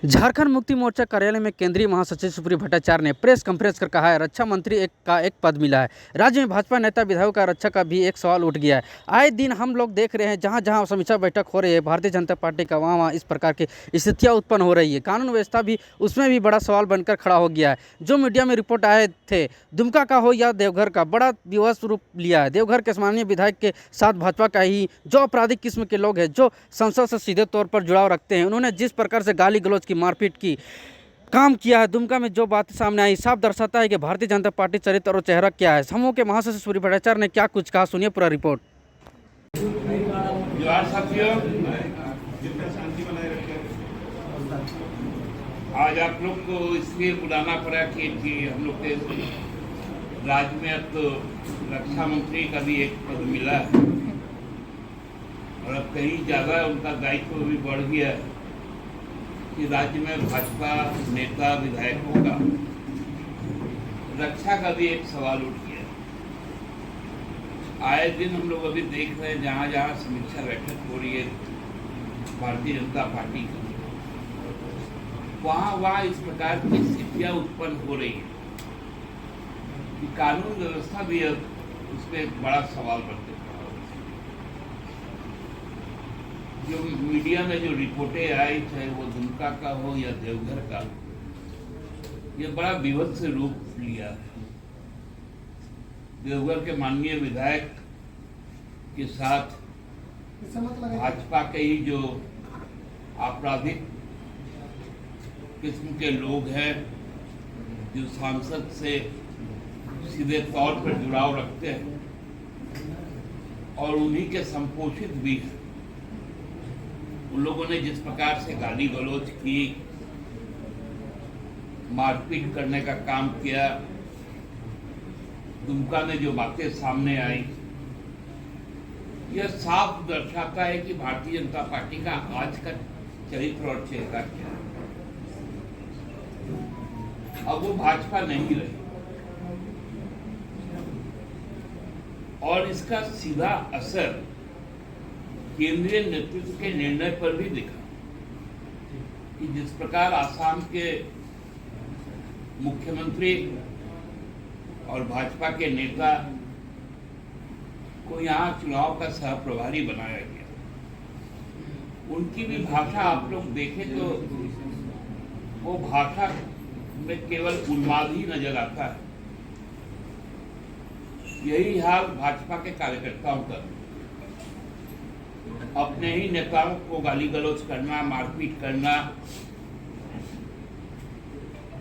झारखंड मुक्ति मोर्चा कार्यालय में केंद्रीय महासचिव सुप्रियो भट्टाचार्य ने प्रेस कॉन्फ्रेंस कर कहा है, रक्षा मंत्री का एक पद मिला है। राज्य में भाजपा नेता विधायकों का रक्षा का भी एक सवाल उठ गया है। आए दिन हम लोग देख रहे हैं जहां जहां समीक्षा बैठक हो रही है भारतीय जनता पार्टी का, वहां इस प्रकार की स्थितियां उत्पन्न हो रही है। कानून व्यवस्था भी उसमें भी बड़ा सवाल बनकर खड़ा हो गया है। जो मीडिया में रिपोर्ट आए थे, दुमका का हो या देवघर का, बड़ा विवश रूप लिया है। देवघर के सामान्य विधायक के साथ भाजपा का ही जो आपराधिक किस्म के लोग हैं, जो संसद से सीधे तौर पर जुड़ाव रखते हैं, उन्होंने जिस प्रकार से गाली गलौज की, मारपीट की काम किया है, दुमका में जो बातें सामने आई, साफ दर्शाता है कि भारतीय जनता पार्टी चरित्र और चेहरा क्या है। समूह के महासचिव सुप्रियो भट्टाचार्य ने क्या कुछ कहा, सुनिए पूरा रिपोर्ट। साथियों, आज आप लोग को इसलिए बुलाना पड़ा कि हम लोग के राज्य में अब तो रक्षा मंत्री का भी एक पद मिला है और अब कहीं ज्यादा उनका दायित्व भी बढ़ गया है कि राज्य में भाजपा नेता विधायकों का रक्षा का भी एक सवाल उठ गया। आए दिन हम लोग अभी देख रहे हैं जहां जहां समीक्षा बैठक हो रही है भारतीय जनता पार्टी की, वहां इस प्रकार की स्थितियां उत्पन्न हो रही है कि कानून व्यवस्था भी अब उसमें एक बड़ा सवाल बनते खड़ा हो। जो मीडिया में जो रिपोर्टें आई, चाहे वो दुमका का हो या देवघर का, ये बड़ा विभत्स रूप लिया है। देवघर के माननीय विधायक के साथ भाजपा के ही जो आपराधिक किस्म के लोग हैं, जो सांसद से सीधे तौर पर जुड़ाव रखते हैं और उन्हीं के संपोषित भी हैं, उन लोगों ने जिस प्रकार से गाली गलौज की, मारपीट करने का काम किया, दुमका में जो बातें सामने आई, यह साफ दर्शाता है कि भारतीय जनता पार्टी का आज का चरित्र और चेहरा क्या है। अब वो भाजपा नहीं रही और इसका सीधा असर केंद्रीय नेतृत्व के निर्णय पर भी दिखा कि जिस प्रकार आसाम के मुख्यमंत्री और भाजपा के नेता को यहाँ चुनाव का सह प्रभारी बनाया गया, उनकी भी भाषा आप लोग देखें तो वो भाषा में केवल उन्माद ही नजर आता है। यही हाल भाजपा के कार्यकर्ताओं का, अपने ही नेताओं को गाली गलौज करना, मारपीट करना,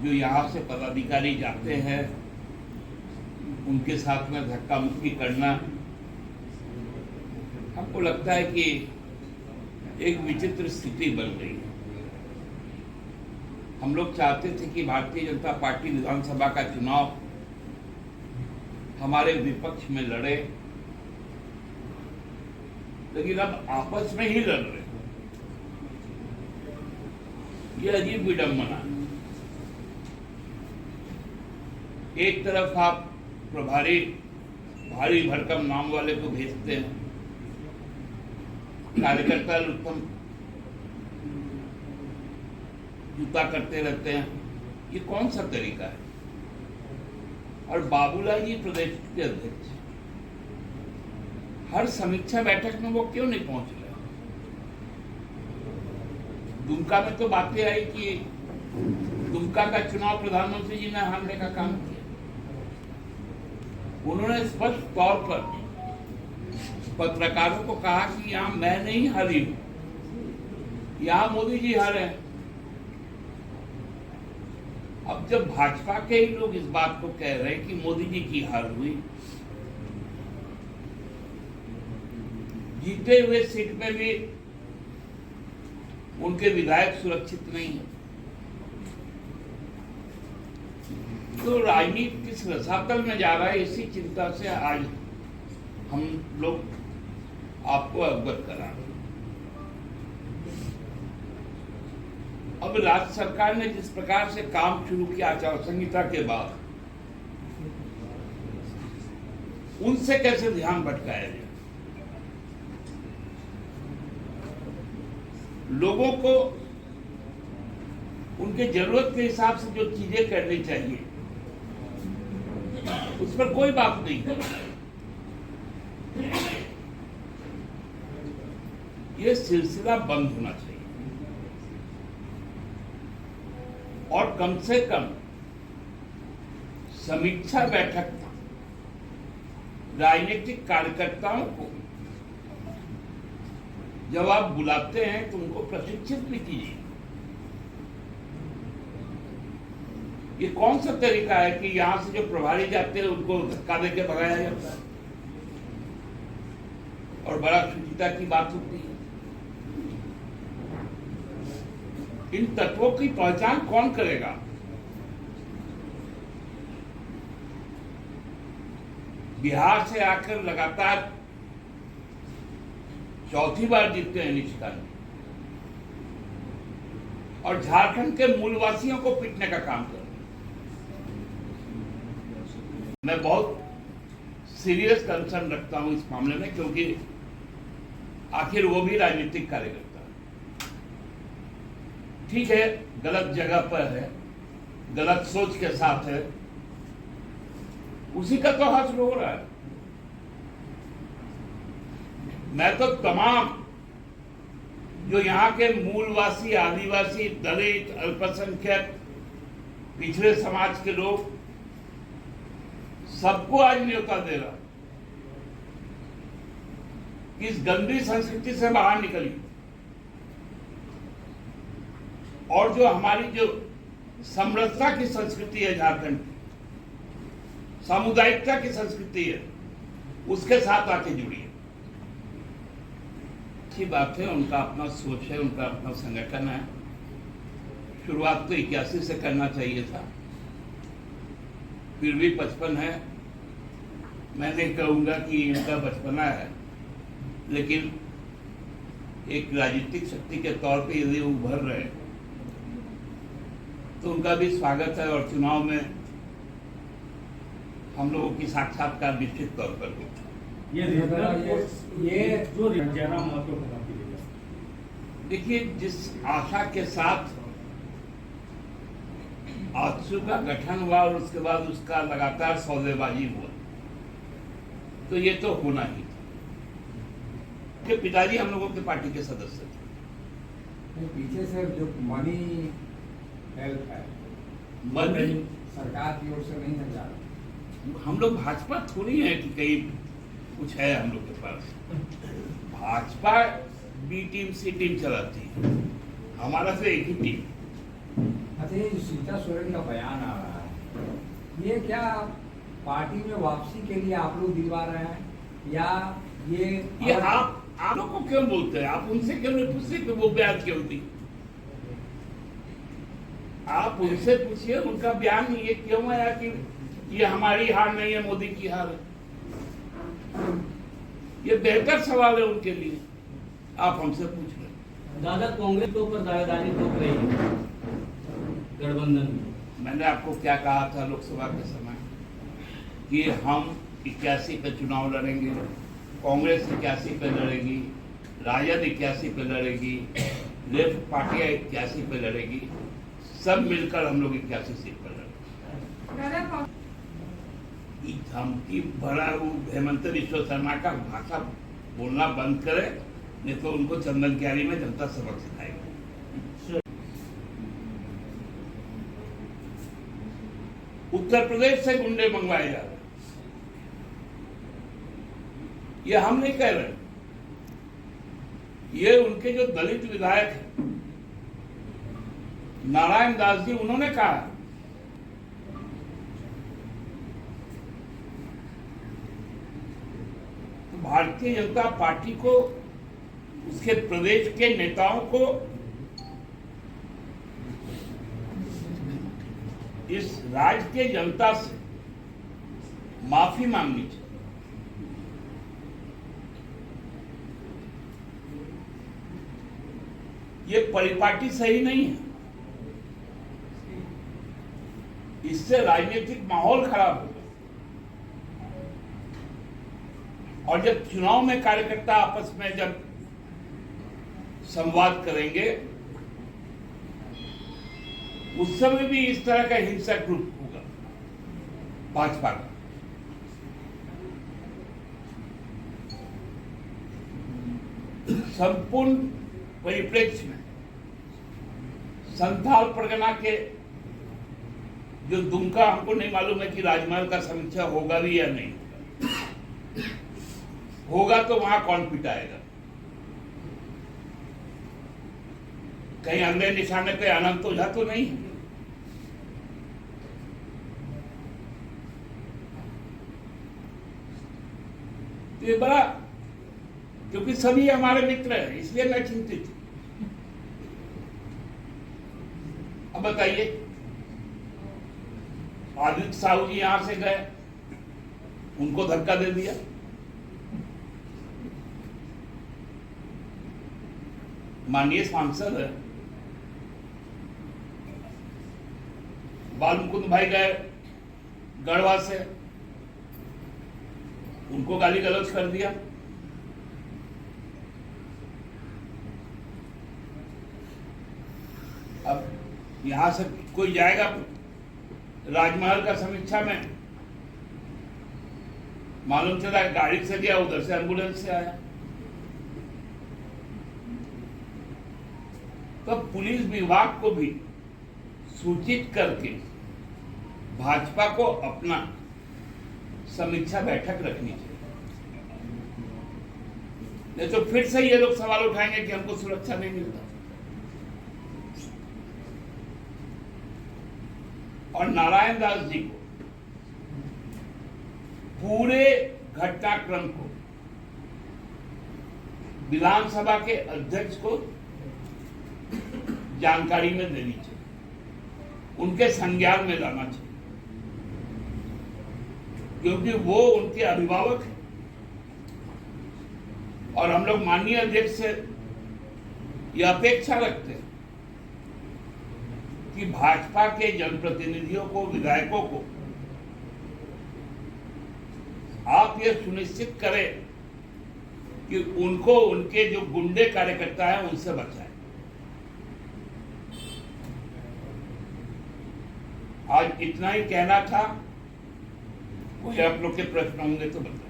जो यहाँ से पदाधिकारी जाते हैं उनके साथ में धक्का मुक्की करना। हमको लगता है कि एक विचित्र स्थिति बन गई है। हम लोग चाहते थे कि भारतीय जनता पार्टी विधानसभा का चुनाव हमारे विपक्ष में लड़े, लेकिन अब आपस में ही लड़ रहे। ये अजीब विडंबना है। एक तरफ आप प्रभारी भारी भरकम नाम वाले को भेजते हैं, कार्यकर्ता उत्तम जूता करते रहते हैं, ये कौन सा तरीका है। और बाबूलाल जी प्रदेश के अध्यक्ष, हर समीक्षा बैठक में वो क्यों नहीं पहुंच रहे। दुमका में तो बातें आई कि दुमका का चुनाव प्रधानमंत्री जी ने हारने का काम किया। उन्होंने स्पष्ट तौर पर पत्रकारों को कहा कि यहां मैं नहीं हारी हूं, यहां मोदी जी हारे हैं। अब जब भाजपा के ही लोग इस बात को कह रहे हैं कि मोदी जी की हार हुई, जीते हुए सीट में भी उनके विधायक सुरक्षित नहीं है, तो राजनीति किस रसातल में जा रहा है, इसी चिंता से आज हम लोग आपको अवगत करा रहे हैं। अब राज्य सरकार ने जिस प्रकार से काम शुरू किया आचार संहिता के बाद, उनसे कैसे ध्यान भटकाया जाए। लोगों को उनके जरूरत के हिसाब से जो चीजें करनी चाहिए उस पर कोई बात नहीं है। ये सिलसिला बंद होना चाहिए और कम से कम समीक्षा बैठक राजनीतिक कार्यकर्ताओं को जब आप बुलाते हैं तो उनको प्रशिक्षित भी कीजिए। ये कौन सा तरीका है कि यहां से जो प्रभारी जाते हैं उनको धक्का देके भगाया जाता है और बड़ा शुचिता की बात होती है। इन तत्वों की पहचान कौन करेगा? बिहार से आकर लगातार चौथी बार जीतते हैं निष्काम और झारखंड के मूलवासियों को पीटने का काम कर रहे हैं। मैं बहुत सीरियस कंसर्न रखता हूं इस मामले में, क्योंकि आखिर वो भी राजनीतिक कार्यकर्ता है। ठीक है, गलत जगह पर है, गलत सोच के साथ है, उसी का तो हासिल हो रहा है। मैं तो तमाम जो यहाँ के मूलवासी, आदिवासी, दलित, अल्पसंख्यक, पिछड़े समाज के लोग, सबको आज न्योता दे रहा कि इस गंदी संस्कृति से बाहर निकलिए और जो हमारी जो समरसता की संस्कृति है, झारखंड की सामुदायिकता की संस्कृति है, उसके साथ आके जुड़िए। अच्छी बात है, उनका अपना सोच है, उनका अपना संगठन है। शुरुआत तो 81 से करना चाहिए था, फिर भी 55 है। मैं नहीं कहूँगा कि इनका बचपना है, लेकिन एक राजनीतिक शक्ति के तौर पे यदि उभर रहे तो उनका भी स्वागत है और चुनाव में हम लोगों की साक्षात्कार निश्चित तौर पर होगा। ये जो जयराम महतो को देखिए, जिस आशा के साथ आजसू का गठन हुआ और उसके बाद उसका लगातार सौदेबाजी हुआ, तो ये तो होना ही था कि पिताजी हम लोगों के पार्टी के सदस्य थे। पीछे से जो मनी हेल्प है, मनी सरकार की ओर से नहीं है जा रहा। हम लोग भाजपा थोड़ी है कि कहीं कुछ है हम लोग के पास। भाजपा बी टीम, सी टीम चलाती है, हमारा तो एक ही टीम। अच्छा, ये जो सीता सोरेन का बयान आ रहा है, ये क्या पार्टी में वापसी के लिए आप लोग दिलवा रहे हैं या ये आप लोग को क्यों बोलते हैं? आप उनसे क्यों नहीं पूछते कि वो बयान क्यों दी? आप उनसे पूछिए उनका बयान ये क्यों आया कि ये हमारी हार नहीं है, मोदी की हार है। ये बेहतर सवाल है उनके लिए, आप हमसे पूछ रहे। दादा, कांग्रेस के ऊपर दावेदारी ठोक रही है गठबंधन में। मैंने आपको क्या कहा था लोकसभा के समय कि हम 81 पे चुनाव लड़ेंगे, कांग्रेस 81 पे लड़ेगी, राजद 81 पे लड़ेगी, लेफ्ट पार्टियां 81 पे लड़ेगी, सब मिलकर हम लोग 81 सीट पर लड़ेंगे। धमकी भरा हेमंत बिश्व शर्मा का भाषा बोलना बंद करे, नहीं तो उनको चंदन क्यारी में जनता सबक सिखाएगी। उत्तर प्रदेश से गुंडे मंगवाए जा रहे, ये हम नहीं कह रहे, ये उनके जो दलित विधायक हैं नारायण दास जी, उन्होंने कहा। तो भारतीय जनता पार्टी को, उसके प्रदेश के नेताओं को इस राज्य के जनता से माफी मांगनी चाहिए। ये परिपाटी सही नहीं है, इससे राजनीतिक माहौल खराब होगा। और जब चुनाव में कार्यकर्ता आपस में जब संवाद करेंगे उस समय भी इस तरह का हिंसक रूप होगा भाजपा का। संपूर्ण परिप्रेक्ष्य में संथाल परगना के जो दुमका, हमको नहीं मालूम है कि राजमहल का समीक्षा होगा भी या नहीं होगा, तो वहां कौन पिटाएगा? कहीं अगले निशाने पे अनंत ओझा तो नहीं है। तो ये बड़ा, क्योंकि सभी हमारे मित्र हैं इसलिए मैं चिंतित हूं। अब बताइए, आदित्य साहू जी यहां से गए, उनको धक्का दे दिया। माननीय सांसद है बाल मुकुंद भाई गए गढ़वा से, उनको गाली गलौज कर दिया। अब यहां से कोई जाएगा राजमहल का समीक्षा में, मालूम चला गाड़ी से गया, उधर से एम्बुलेंस से आया। तो पुलिस विभाग को भी सूचित करके भाजपा को अपना समीक्षा बैठक रखनी चाहिए, नहीं तो फिर से ये लोग सवाल उठाएंगे कि हमको सुरक्षा नहीं मिलता। और नारायण दास जी को पूरे घटनाक्रम को विधानसभा के अध्यक्ष को जानकारी में देनी चाहिए, उनके संज्ञान में लाना चाहिए, क्योंकि वो उनके अभिभावक हैं। और हम लोग माननीय अध्यक्ष से यह अपेक्षा रखते हैं कि भाजपा के जनप्रतिनिधियों को, विधायकों को आप ये सुनिश्चित करें कि उनको उनके जो गुंडे कार्यकर्ता हैं उनसे बचाएं। आज इतना ही कहना था, कोई आप लोग के प्रश्न होंगे तो बताएं।